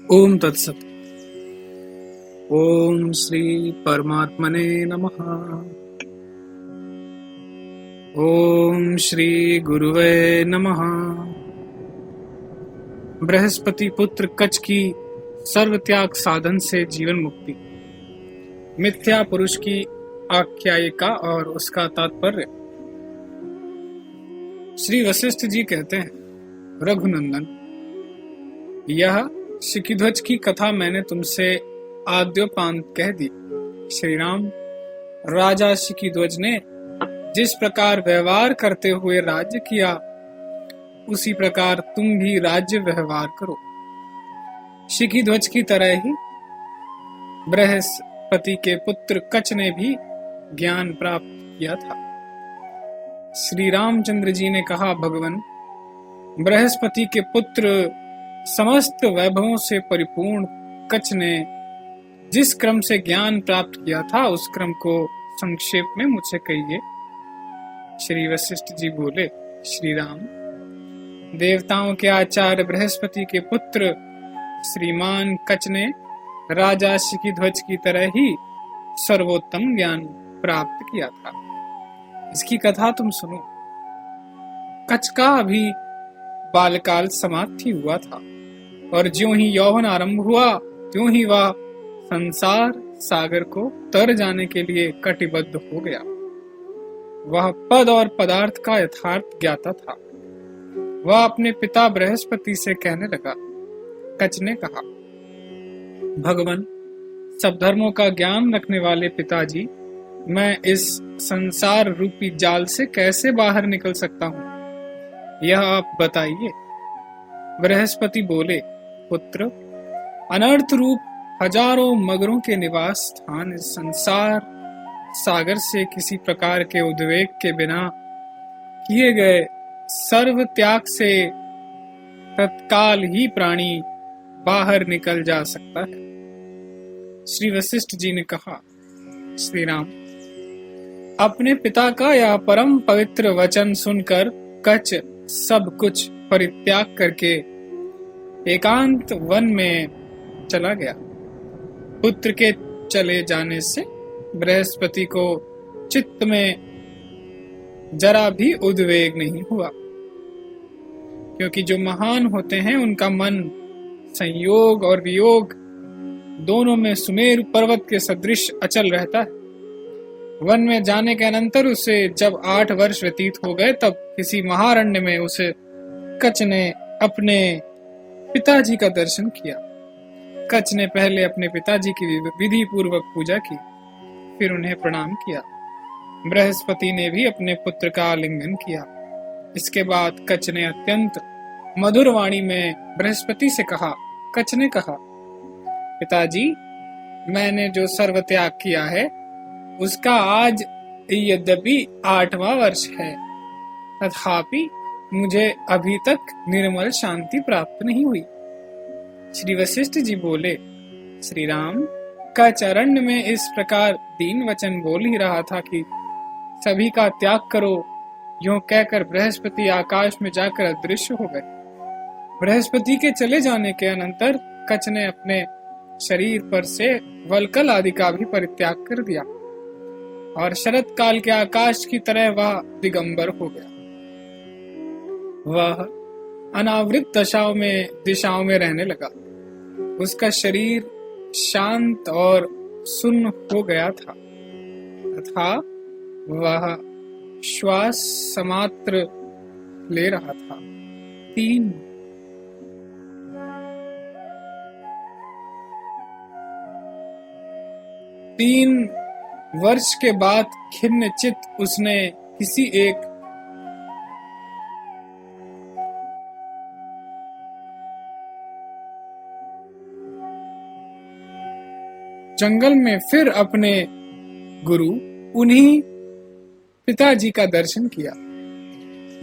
ओम तत्सत। ओम श्री परमात्मने नमः। ओम श्री गुरुवे नमः। बृहस्पति पुत्र कच की सर्वत्याग साधन से जीवन मुक्ति। मिथ्या पुरुष की आख्यायिका और उसका तात्पर्य। श्री वशिष्ठ जी कहते हैं, रघुनंदन, यह शिखीध्वज की कथा मैंने तुमसे आद्योपांत कह दी। श्री राम, राजा शिखीध्वज ने जिस प्रकार व्यवहार करते हुए राज्य किया, उसी प्रकार तुम भी राज्य व्यवहार करो। शिखीध्वज की तरह ही बृहस्पति के पुत्र कच ने भी ज्ञान प्राप्त किया था। श्री रामचंद्र जी ने कहा, भगवान, बृहस्पति के पुत्र समस्त वैभवों से परिपूर्ण कच ने जिस क्रम से ज्ञान प्राप्त किया था, उस क्रम को संक्षेप में मुझसे कहिए। श्री वशिष्ठ जी बोले, श्री राम, देवताओं के आचार्य बृहस्पति के पुत्र श्रीमान कच ने राजा शिखीध्वज की तरह ही सर्वोत्तम ज्ञान प्राप्त किया था। इसकी कथा तुम सुनो। कच का अभी बालकाल समाप्ति हुआ था और ज्यों ही यौवन आरंभ हुआ, त्यों ही वह संसार सागर को तर जाने के लिए कटिबद्ध हो गया। वह पद और पदार्थ का यथार्थ ज्ञाता था। वह अपने पिता बृहस्पति से कहने लगा। कच ने कहा, भगवान, सब धर्मों का ज्ञान रखने वाले पिताजी, मैं इस संसार रूपी जाल से कैसे बाहर निकल सकता हूँ, यह आप बताइए। बृहस्पति बोले, पुत्र, अनर्थ रूप हजारों मगरों के निवास स्थान इस संसार सागर से किसी प्रकार के उद्वेग के बिना किए गए सर्व त्याग से तत्काल ही प्राणी बाहर निकल जा सकता है। श्री वशिष्ठ जी ने कहा, श्री राम, अपने पिता का यह परम पवित्र वचन सुनकर कच सब कुछ परित्याग करके एकांत वन में चला गया। पुत्र के चले जाने से बृहस्पति को चित्त में जरा भी उद्वेग नहीं हुआ, क्योंकि जो महान होते हैं उनका मन संयोग और वियोग दोनों में सुमेरु पर्वत के सदृश अचल रहता है। वन में जाने के अनंतर उसे जब 8 वर्ष व्यतीत हो गए, तब किसी महारण्य में उसे कच ने अपने पिताजी का दर्शन किया। कच ने पहले अपने पिताजी की विधि पूर्वक पूजा की, फिर उन्हें प्रणाम किया। बृहस्पति ने भी अपने पुत्र का आलिंगन किया। इसके बाद कच ने अत्यंत मधुर वाणी में बृहस्पति से कहा। कच ने कहा, पिताजी, मैंने जो सर्वत्याग किया है, उसका आज यद्यपि 8वां वर्ष है, तथापि मुझे अभी तक निर्मल शांति प्राप्त नहीं हुई। श्री वशिष्ठ जी बोले, श्री राम, कच अरण्य में इस प्रकार दीन वचन बोल ही रहा था कि सभी का त्याग करो, यूं कहकर बृहस्पति आकाश में जाकर अदृश्य हो गए। बृहस्पति के चले जाने के अनंतर कच ने अपने शरीर पर से वल्कल आदि का भी परित्याग कर दिया और शरत काल के आकाश की तरह वह दिगंबर हो गया। वह अनावृत दिशाओं में रहने लगा। उसका शरीर शांत और सुन्न हो गया था तथा वह श्वास समात्र ले रहा था। 3 वर्ष के बाद खिन्न चित्त उसने किसी एक जंगल में फिर अपने गुरु उन्हीं पिताजी का दर्शन किया।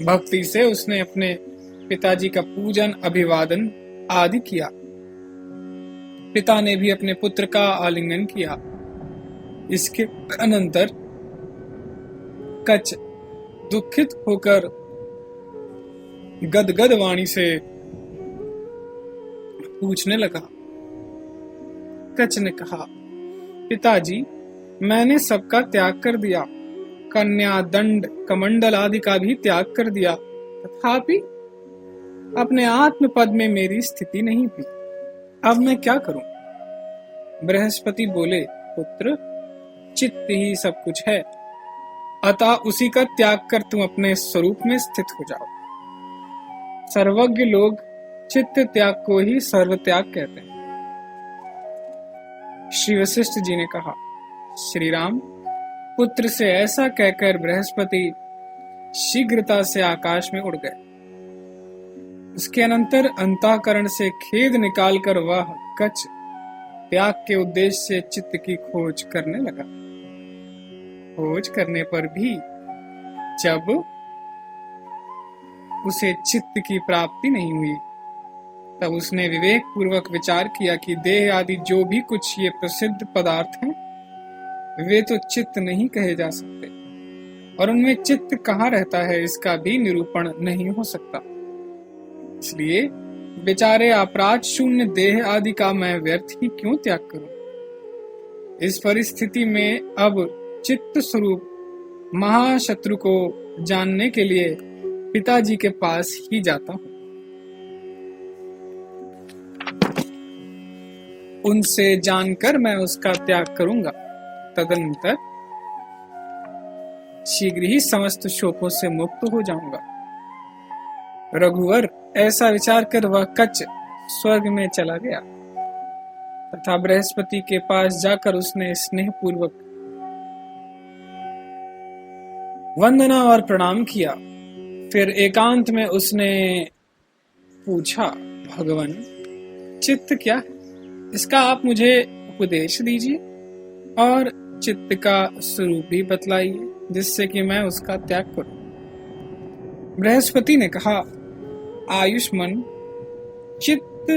भक्ति से उसने अपने पिताजी का पूजन, अभिवादन आदि किया। पिता ने भी अपने पुत्र का आलिंगन किया। इसके अनंतर कच दुखित होकर गदगद वाणी से पूछने लगा, कच ने कहा, पिताजी, मैंने सबका त्याग कर दिया, कन्या, दंड, कमंडल आदि का भी त्याग कर दिया, तथापि अपने आत्म पद में मेरी स्थिति नहीं हुई। अब मैं क्या करूं? बृहस्पति बोले, पुत्र, चित्त ही सब कुछ है, अतः उसी का त्याग कर तुम अपने स्वरूप में स्थित हो जाओ। सर्वज्ञ लोग चित्त त्याग को ही सर्व त्याग कहते हैं। श्री वशिष्ठ जी ने कहा, श्री राम, पुत्र से ऐसा कहकर बृहस्पति शीघ्रता से आकाश में उड़ गए। उसके अनंतर अंतःकरण से खेद निकालकर वह कच त्याग के उद्देश्य से चित्त की खोज करने लगा। खोज करने पर भी जब उसे चित्त की प्राप्ति नहीं हुई, तब उसने विवेक पूर्वक विचार किया कि देह आदि जो भी कुछ ये प्रसिद्ध पदार्थ हैं, वे तो चित्त नहीं कहे जा सकते, और उनमें चित्त कहाँ रहता है इसका भी निरूपण नहीं हो सकता। इसलिए बेचारे अपराध शून्य देह आदि का मैं व्यर्थ ही क्यों त्याग करूं? इस परिस्थिति में अब चित्त स्वरूप महाशत्रु को जानने के लिए पिताजी के पास ही जाता हूं। उनसे जानकर मैं उसका त्याग करूंगा। तदनंतर शीघ्र ही समस्त शोकों से मुक्त हो जाऊंगा। रघुवर, ऐसा विचार कर वह कच स्वर्ग में चला गया तथा बृहस्पति के पास जाकर उसने स्नेह पूर्वक वंदना और प्रणाम किया। फिर एकांत में उसने पूछा, भगवान, चित्त क्या है? इसका आप मुझे उपदेश दीजिए और चित्त का स्वरूप भी बतलाइए, जिससे कि मैं उसका त्याग करूं। बृहस्पति ने कहा, आयुष्मान, चित्त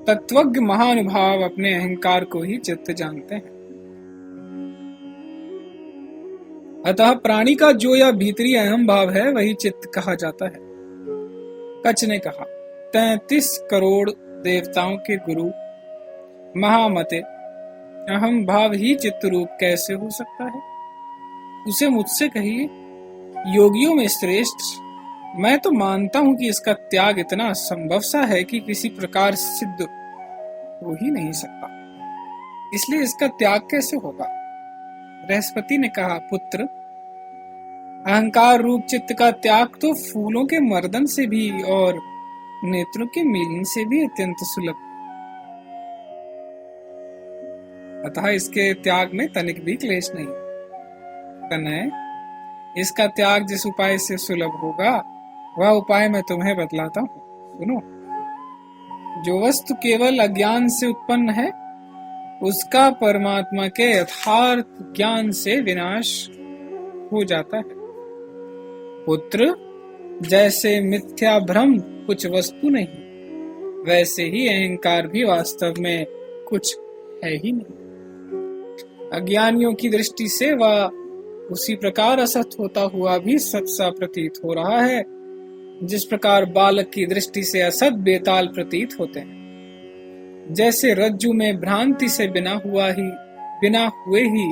तत्वज्ञ महानुभाव अपने अहंकार को ही चित्त जानते हैं। अतः प्राणी का जो यह भीतरी अहम भाव है, वही चित्त कहा जाता है। कच ने कहा, 33 करोड़ देवताओं के गुरु महामते, अहम भाव ही चित्त रूप कैसे हो सकता है? उसे मुझसे कहिए। योगियों में श्रेष्ठ, मैं तो मानता हूं कि इसका त्याग इतना असंभव सा है कि किसी प्रकार सिद्ध हो ही नहीं सकता। इसलिए इसका त्याग कैसे होगा? बृहस्पति ने कहा, पुत्र, अहंकार रूप चित्त का त्याग तो फूलों के मर्दन से भी और नेत्रों के मिलन से भी अत्यंत सुलभ, अतः इसके त्याग में तनिक भी क्लेश नहीं। तनय, इसका त्याग जिस उपाय से सुलभ होगा, वह उपाय मैं तुम्हें बतलाता हूं, सुनो। जो वस्तु केवल अज्ञान से उत्पन्न है, उसका परमात्मा के यथार्थ ज्ञान से विनाश हो जाता है। पुत्र, जैसे मिथ्या भ्रम कुछ वस्तु नहीं, वैसे ही अहंकार भी वास्तव में कुछ है ही नहीं। अज्ञानियों की दृष्टि से वह उसी प्रकार असत होता हुआ भी सत सा प्रतीत हो रहा है, जिस प्रकार बालक की दृष्टि से असत बेताल प्रतीत होते हैं। जैसे रज्जु में भ्रांति से बिना हुए ही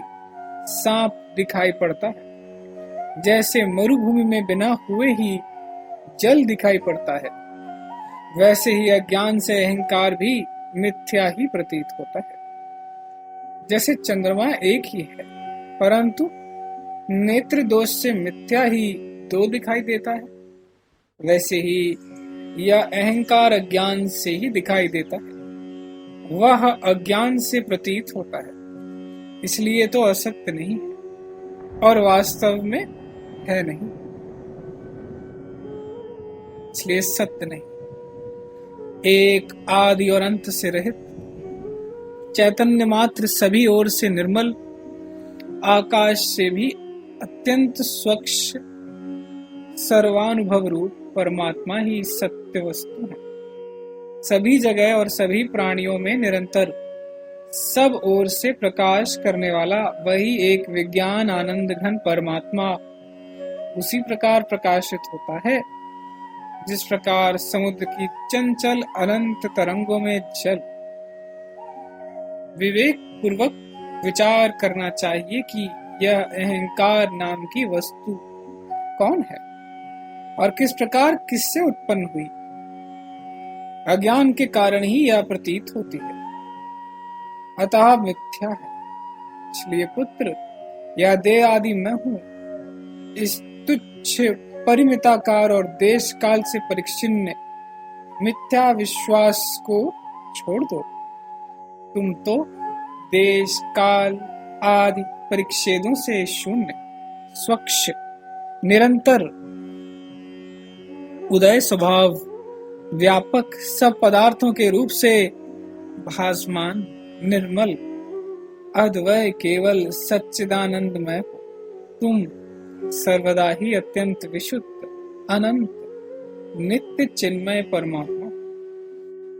सांप दिखाई पड़ता है, जैसे मरुभूमि में बिना हुए ही जल दिखाई पड़ता है, वैसे ही अज्ञान से अहंकार भी मिथ्या ही प्रतीत होता है। जैसे चंद्रमा एक ही है, परंतु नेत्र दोष से मिथ्या ही दो दिखाई देता है, वैसे ही यह अहंकार अज्ञान से ही दिखाई देता है। वह अज्ञान से प्रतीत होता है, इसलिए तो असत्य नहीं है और वास्तव में है नहीं, इसलिए सत्य नहीं। एक आदि और अंत से रहित चैतन्य मात्र, सभी ओर से निर्मल, आकाश से भी अत्यंत स्वच्छ सर्वानुभव रूप परमात्मा ही सत्य वस्तु है। सभी जगह और सभी प्राणियों में निरंतर सब ओर से प्रकाश करने वाला वही एक विज्ञान आनंद घन परमात्मा उसी प्रकार प्रकाशित होता है, जिस प्रकार समुद्र की चंचल अनंत तरंगों में जल, विवेक पूर्वक विचार करना चाहिए कि यह अहंकार नाम की वस्तु कौन है और किस प्रकार किससे उत्पन्न हुई। अज्ञान के कारण ही यह प्रतीत होती है, अतः मिथ्या है। इसलिए पुत्र, यह देह आदि मैं हूं, इस तुच्छ परिमिताकार और देश काल से परिच्छिन्न मिथ्या विश्वास को छोड़ दो। तुम तो देश काल आदि परिच्छेदों से शून्य, स्वच्छ, निरंतर उदय स्वभाव, व्यापक सब पदार्थों के रूप से भासमान, निर्मल, अद्वय, केवल सच्चिदानंदमय हो। तुम सर्वदा ही अत्यंत विशुद्ध, अनंत, नित्य चिन्मय परमात्मा।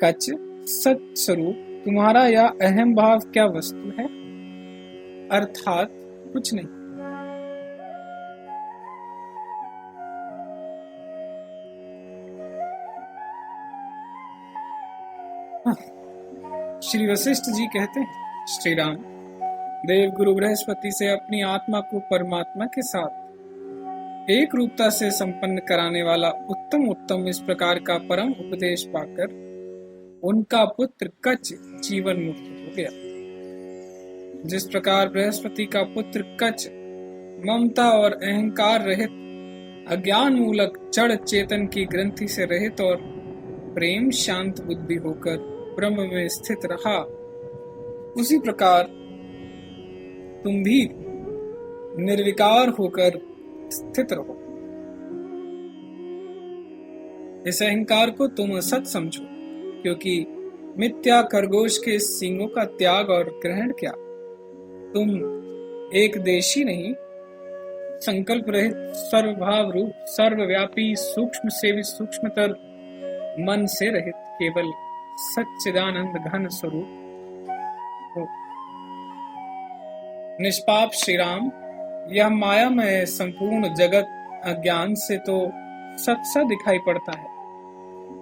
कच सत स्वरूप तुम्हारा यह अहम भाव क्या वस्तु है? अर्थात कुछ नहीं। श्री वशिष्ठ जी कहते हैं, श्री राम, देव गुरु बृहस्पति से अपनी आत्मा को परमात्मा के साथ एक रूपता से संपन्न कराने वाला उत्तम इस प्रकार का परम उपदेश पाकर उनका पुत्र कच जीवन मुक्त हो गया। जिस प्रकार बृहस्पति का पुत्र कच ममता और अहंकार रहित, अज्ञान मूलक जड़ चेतन की ग्रंथि से रहित और प्रेम शांत बुद्धि होकर ब्रह्म में स्थित रहा, उसी प्रकार तुम भी निर्विकार होकर स्थित रहो। इस अहंकार को तुम असत समझो, क्योंकि मिथ्या खरगोश के सींगों का त्याग और ग्रहण क्या। तुम एक देशी नहीं, संकल्प रहित, सर्वभाव रूप, सर्वव्यापी, सूक्ष्म से भी सूक्ष्मतर मन से रहित केवल सच्चिदानंद घन स्वरूप हो। निष्पाप श्री राम, यह मायामय संपूर्ण जगत अज्ञान से तो सत सा दिखाई पड़ता है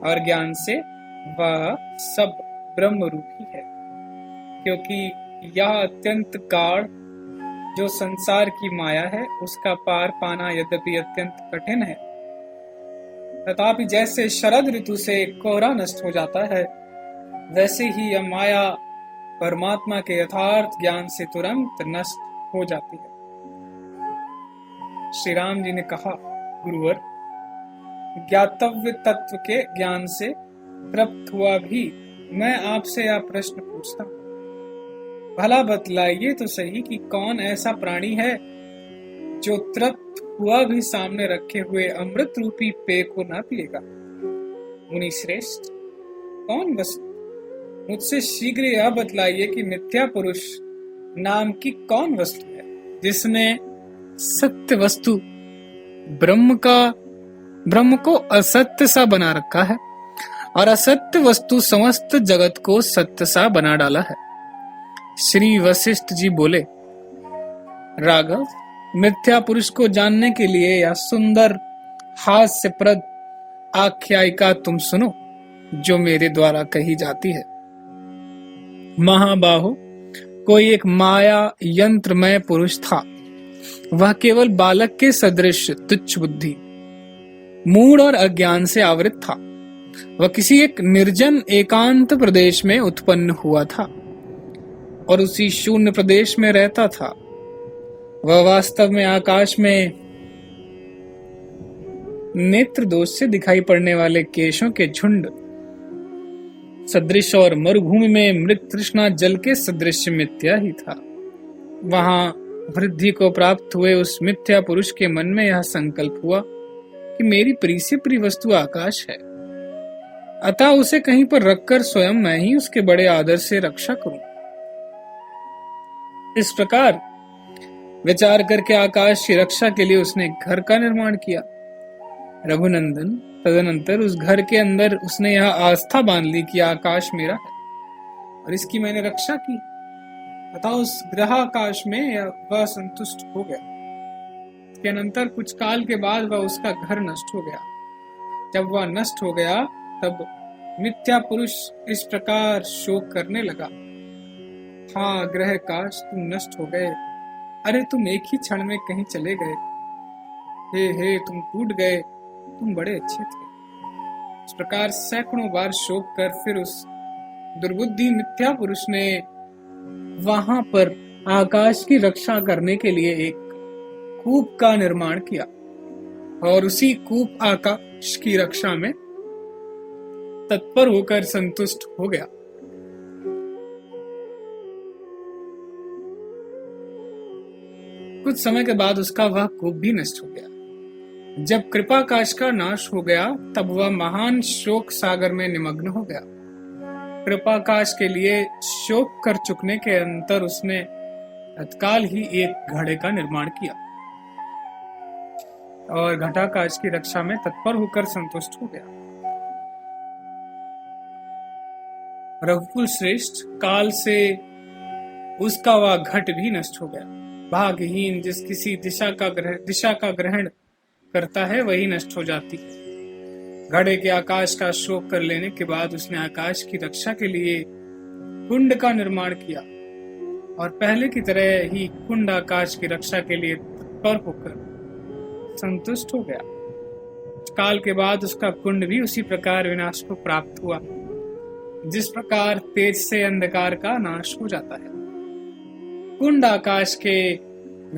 और ज्ञान से वह सब ब्रह्म रूपी है, क्योंकि यह अत्यंत गाढ़ जो संसार की माया है, उसका पार पाना यद्यपि अत्यंत कठिन है, तथापि जैसे शरद ऋतु से कोहरा नष्ट हो जाता है, वैसे ही यह माया परमात्मा के यथार्थ ज्ञान से तुरंत नष्ट हो जाती है। श्री राम जी ने कहा, गुरुवर, ज्ञातव्य तत्व के ज्ञान से तृप्त हुआ भी मैं आपसे यह प्रश्न पूछता हूँ, भला बतलाइए तो सही कि कौन ऐसा प्राणी है जो तृप्त हुआ भी सामने रखे हुए अमृत रूपी पेय को न पिएगा। मुनि श्रेष्ठ, कौन वस्तु? मुझसे शीघ्र यह बतलाइए कि मिथ्या पुरुष नाम की कौन वस्तु है, जिसने सत्य वस्तु ब्रह्म को असत्य सा बना रखा है और असत्य वस्तु समस्त जगत को सत्य सा बना डाला है। श्री वशिष्ठ जी बोले, राघव, मिथ्या पुरुष को जानने के लिए यह सुंदर हास्यप्रद आख्यायिका तुम सुनो, जो मेरे द्वारा कही जाती है। महाबाहो, कोई एक माया यंत्रमय पुरुष था। वह केवल बालक के सदृश तुच्छ बुद्धि, मूढ़ और अज्ञान से आवृत था। वह किसी एक निर्जन एकांत प्रदेश में उत्पन्न हुआ था और उसी शून्य प्रदेश में रहता था। वह वास्तव में आकाश में नेत्र दोष से दिखाई पड़ने वाले केशों के झुंड सदृश और मरुभूमि में मृत तृष्णा जल के सदृश मिथ्या ही था। वहां वृद्धि को प्राप्त हुए उस मिथ्या पुरुष के मन में यह संकल्प हुआ कि मेरी प्रिय से प्रिय वस्तु आकाश है, अतः उसे कहीं पर रखकर स्वयं मैं ही उसके बड़े आदर से रक्षा करूं। इस प्रकार विचार करके आकाश की रक्षा के लिए उसने घर का निर्माण किया। रघुनंदन, तदनंतर उस घर के अंदर उसने यह आस्था बांध ली कि आकाश मेरा है और इसकी मैंने रक्षा की, अतः उस ग्रह आकाश में वह संतुष्ट हो गया। इसके अनंतर कुछ काल के बाद वह उसका घर नष्ट हो गया जब वह नष्ट हो गया तब मिथ्या पुरुष इस प्रकार शोक करने लगा, हाँ ग्रह काश तुम नष्ट हो गए, अरे तुम एक ही क्षण में कहीं चले गए, हे तुम टूट गए, तुम बड़े अच्छे थे। इस प्रकार सैकड़ों बार शोक कर फिर उस दुर्बुद्धि मिथ्या पुरुष ने वहां पर आकाश की रक्षा करने के लिए एक कूप का निर्माण किया और उसी कूप आकाश की रक्षा में तत्पर होकर संतुष्ट हो गया। कुछ समय के बाद उसका वह कूप भी नष्ट हो गया। जब कृपाकाश का नाश हो गया तब वह महान शोक सागर में निमग्न हो गया। कृपाकाश के लिए शोक कर चुकने के अंतर उसने तत्काल ही एक घड़े का निर्माण किया और घटाकाश की रक्षा में तत्पर होकर संतुष्ट हो गया। रघुकुल श्रेष्ठ, काल से उसका वह घट भी नष्ट हो गया। भाग्यहीन जिस किसी दिशा का ग्रहण करता है वही नष्ट हो जाती है। घड़े के आकाश का शोक कर लेने के बाद उसने आकाश की रक्षा के लिए कुंड का निर्माण किया और पहले की तरह ही कुंड आकाश की रक्षा के लिए तत्पर होकर संतुष्ट हो गया। काल के बाद उसका कुंड भी उसी प्रकार विनाश को प्राप्त हुआ जिस प्रकार तेज से अंधकार का नाश हो जाता है। कुंड आकाश के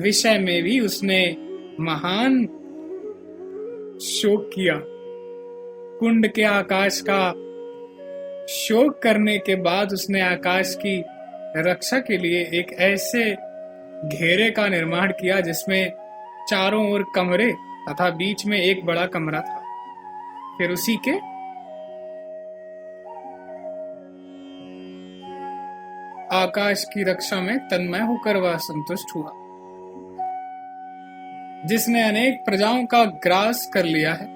विषय में भी उसने महान शोक किया। कुंड के आकाश का शोक करने के बाद उसने आकाश की रक्षा के लिए एक ऐसे घेरे का निर्माण किया जिसमें चारों ओर कमरे तथा बीच में एक बड़ा कमरा था। फिर उसी के आकाश की रक्षा में तन्मय होकर वह संतुष्ट हुआ। जिसने अनेक प्रजाओं का ग्रास कर लिया है,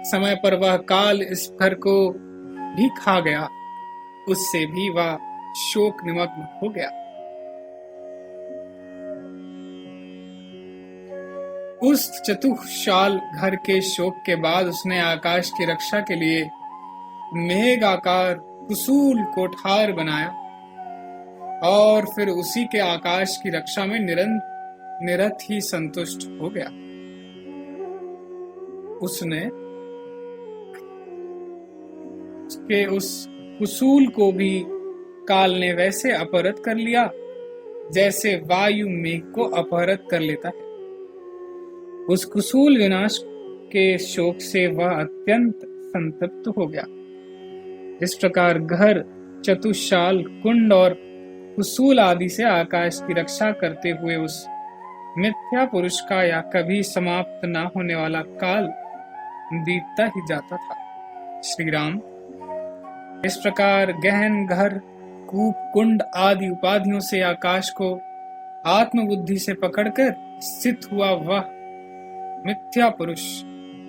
समय पर वह काल इस घर को भी खा गया, उससे भी वह शोक निमग्न हो गया। उस चतुशाल घर के शोक के बाद उसने आकाश की रक्षा के लिए मेघ आकार कुसूल कोठार बनाया और फिर उसी के आकाश की रक्षा में निरत ही संतुष्ट हो गया। उसने उसके उस कुसूल को भी काल ने वैसे अपहृत कर लिया जैसे वायु मेघ को अपहृत कर लेता है। उस कुसूल विनाश के शोक से वह अत्यंत संतप्त हो गया। इस प्रकार घर, चतुशाल, कुंड और कुसूल आदि से आकाश की रक्षा करते हुए उस मिथ्या पुरुष का या कभी समाप्त ना होने वाला काल बीतता ही जाता था। श्री राम, इस प्रकार गहन घर, कूप, कुंड आदि उपाधियों से आकाश को आत्मबुद्धि से पकड़कर स्थित हुआ वह मिथ्या पुरुष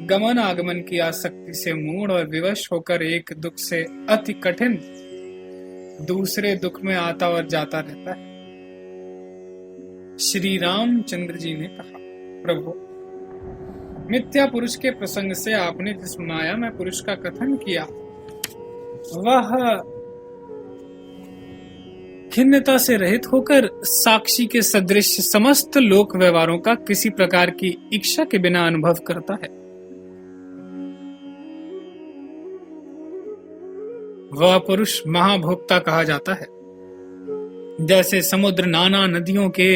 गमन आगमन की आसक्ति से मूढ़ और विवश होकर एक दुख से अति कठिन दूसरे दुख में आता और जाता रहता है। श्री रामचंद्र जी ने कहा, प्रभु, मिथ्या पुरुष के प्रसंग से आपने जिस मायामय पुरुष का कथन किया वह खिन्नता से रहित होकर साक्षी के सदृश समस्त लोक व्यवहारों का किसी प्रकार की इच्छा के बिना अनुभव करता है। वह पुरुष महाभोक्ता कहा जाता है। जैसे समुद्र नाना नदियों के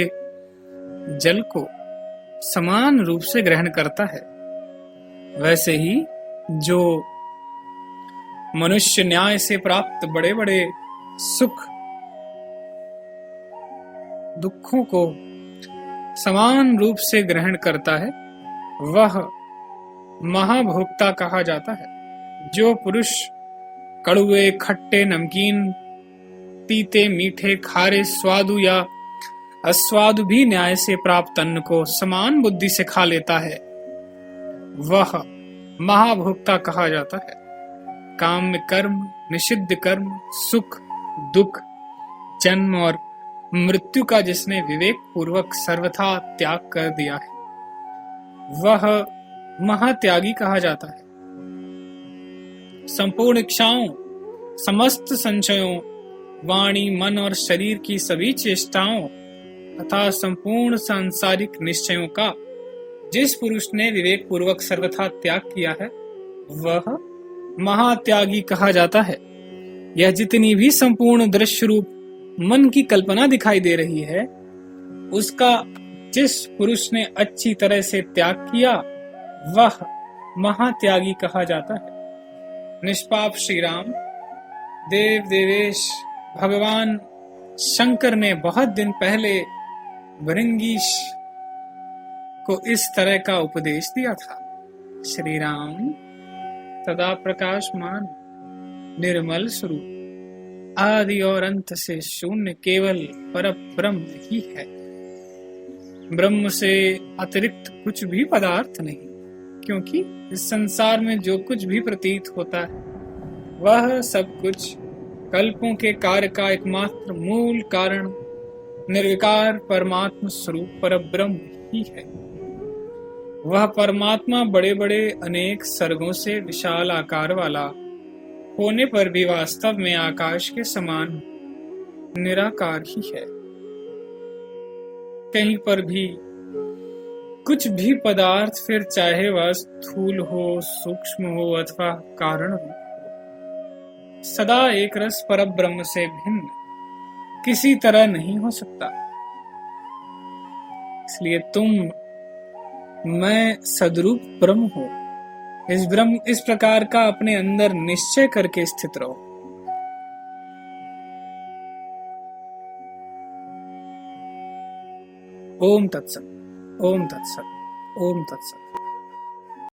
जल को समान रूप से ग्रहण करता है, वैसे ही जो मनुष्य न्याय से प्राप्त बड़े बड़े सुख दुखों को समान रूप से ग्रहण करता है, वह महाभोक्ता कहा जाता है। जो पुरुष कड़ुए, खट्टे, नमकीन, तीते, मीठे, खारे, स्वादु या अस्वादु भी न्याय से प्राप्त अन्न को समान बुद्धि से खा लेता है, वह महाभोक्ता कहा जाता है। काम्य कर्म, निषिद्ध कर्म, सुख, दुख, जन्म और मृत्यु का जिसने विवेक पूर्वक सर्वथा त्याग कर दिया है, वह महात्यागी कहा जाता है। संपूर्ण इच्छाओं, समस्त संशयों, वाणी, मन और शरीर की सभी चेष्टाओं तथा संपूर्ण सांसारिक निश्चयों का जिस पुरुष ने विवेक पूर्वक सर्वथा त्याग किया है वह महात्यागी कहा जाता है। यह जितनी भी संपूर्ण दृश्य रूप मन की कल्पना दिखाई दे रही है उसका जिस पुरुष ने अच्छी तरह से त्याग किया वह महात्यागी कहा जाता है। निष्पाप श्री राम देव देवेश भगवान शंकर ने बहुत दिन पहले भृंगीश को इस तरह का उपदेश दिया था। श्री राम सदा प्रकाशमान निर्मल स्वरूप आदि और अंत से शून्य केवल पर ब्रह्म ही है। ब्रह्म से अतिरिक्त कुछ भी पदार्थ नहीं, क्योंकि इस संसार में जो कुछ भी प्रतीत होता है वह सब कुछ कल्पों के कार्य का एकमात्र मूल कारण निर्विकार परमात्मा स्वरूप पर ब्रह्म ही है। वह परमात्मा बड़े बड़े अनेक सर्गों से विशाल आकार वाला होने पर भी वास्तव में आकाश के समान निराकार ही है। कहीं पर भी कुछ भी पदार्थ, फिर चाहे वह स्थूल हो, सूक्ष्म हो अथवा कारण हो, सदा एक रस परब्रह्म से भिन्न किसी तरह नहीं हो सकता। इसलिए तुम, मैं सदरूप ब्रह्म हूं, इस प्रकार का अपने अंदर निश्चय करके स्थित रहो। ओम तत्सत, ओम तत्सत, ओम तत्सत।